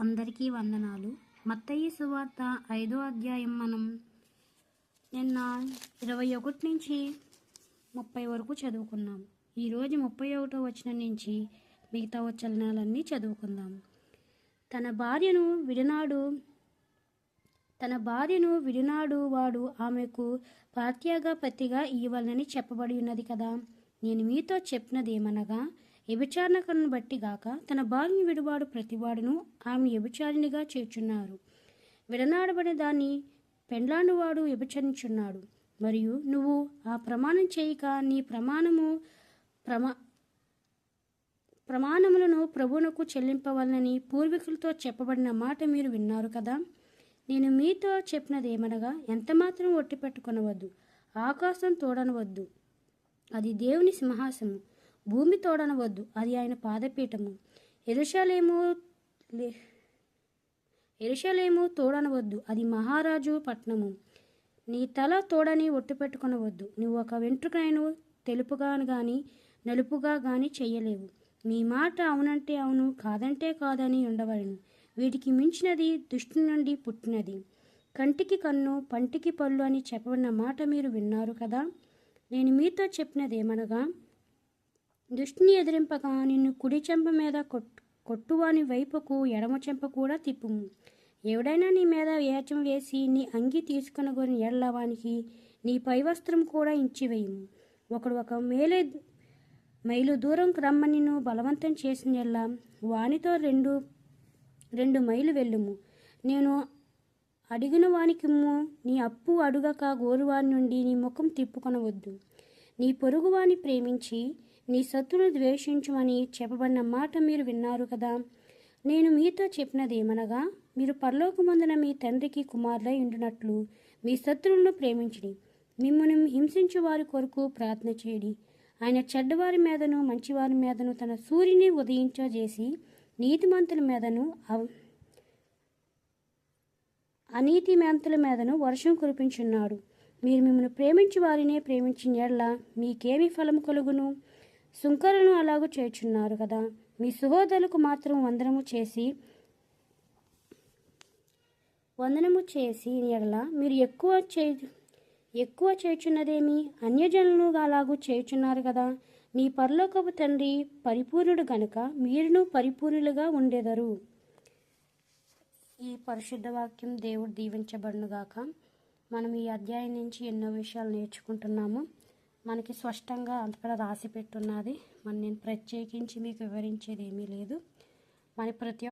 అందరికీ వందనాలు. మత్తయి సువార్త 5వ అధ్యాయం మనం నిన్న 21 నుంచి 30 వరకు చదువుకున్నాం. ఈరోజు 31వ వచనం నుంచి మిగతా వచనాలన్నీ చదువుకుందాం. తన భార్యను విడినాడు వాడు ఆమెకు పాత్యాగపతిగా ఇవ్వాలని చెప్పబడి ఉన్నది కదా. నేను మీతో చెప్పినదేమనగా, వ్యభిచారణను బట్టి గాక తన భార్యను విడివాడు ప్రతివాడును ఆమె వ్యభిచారినిగా చేర్చున్నారు. విడనాడబడిన దాన్ని పెండ్లాడువాడు వ్యభిచరించున్నాడు. మరియు నువ్వు ఆ ప్రమాణం చేయక నీ ప్రమాణములను ప్రభువునకు చెల్లింపవలనని పూర్వీకులతో చెప్పబడిన మాట మీరు విన్నారు కదా. నేను మీతో చెప్పినదేమనగా, ఎంతమాత్రం ఒట్టి పెట్టుకొనవద్దు, ఆకాశం తోడనవద్దు, అది దేవుని సింహాసనము, భూమి తోడనవద్దు, అది ఆయన పాదపీఠము, యెరూషలేము తోడనవద్దు, అది మహారాజు పట్టణము. నీ తల తోడని ఒట్టు పెట్టుకొనవద్దు. నువ్వు ఒక వెంట్రుకను తెలుపుగా గాని నలుపుగా గాని చెయ్యలేవు. మీ మాట అవునంటే అవును, కాదంటే కాదని ఉండవలను. వీటికి మించినది దుష్టుని నుండి పుట్టినది. కంటికి కన్ను, పంటికి పళ్ళు అని చెప్పబడిన మాట మీరు విన్నారు కదా. నేను మీతో చెప్పినదేమనగా, దుష్టుని ఎదిరింపగా నిన్ను కుడి చెంప మీద కొట్టువాని వైపుకు ఎడమ చెంప కూడా తిప్పుము. ఎవడైనా నీ మీద వేచం వేసి నీ అంగి తీసుకొనగోని ఎడల వానికి నీ పైవస్త్రం కూడా ఇచ్చివేయము. ఒకడు ఒక మైలు దూరం రమ్మని నిన్ను బలవంతం చేసిన ఎడల వానితో రెండు మైలు వెళ్ళుము. నేను అడిగిన వానికిమ్ము. నీ అప్పు అడుగక గోరువాని నుండి నీ ముఖం తిప్పుకొనవద్దు. నీ పొరుగువాని ప్రేమించి నీ శత్రువును ద్వేషించుమని చెప్పబడిన మాట మీరు విన్నారు కదా. నేను మీతో చెప్పినదేమనగా, మీరు పరలోకమందున మీ తండ్రికి కుమారులై ఉండినట్లు మీ శత్రువులను ప్రేమించుడి, మిమ్మును హింసించు వారి కొరకు ప్రార్థన చేయడి. ఆయన చెడ్డవారి మీదను మంచివారి మీదను తన సూర్యుని ఉదయించజేసి నీతిమంతుల మీదను అనీతిమంతుల మీదను వర్షం కురిపించున్నాడు. మీరు మిమ్మల్ని ప్రేమించు వారినే ప్రేమించిన ఎడల మీకేమి ఫలం కలుగును? సుంకరులను అలాగూ చేర్చున్నారు కదా. మీ సహోదరులకు మాత్రం వందనము చేసి ఎడల మీరు ఎక్కువ చేర్చున్నదేమి? అన్యజనులను అలాగూ చేర్చున్నారు కదా. నీ పరలోకపు తండ్రి పరిపూర్ణుడు గనుక మీరును పరిపూర్ణులుగా ఉండెదరు. ఈ పరిశుద్ధ వాక్యం దేవుడు దీవించబడునుగాక. మనం ఈ అధ్యాయం నుంచి ఎన్నో విషయాలు నేర్చుకుంటున్నాము. మనకి స్పష్టంగా అక్కడ రాసి పెట్టున్నది. నేను ప్రత్యేకించి మీకు వివరించేది ఏమీ లేదు. మన ప్రతి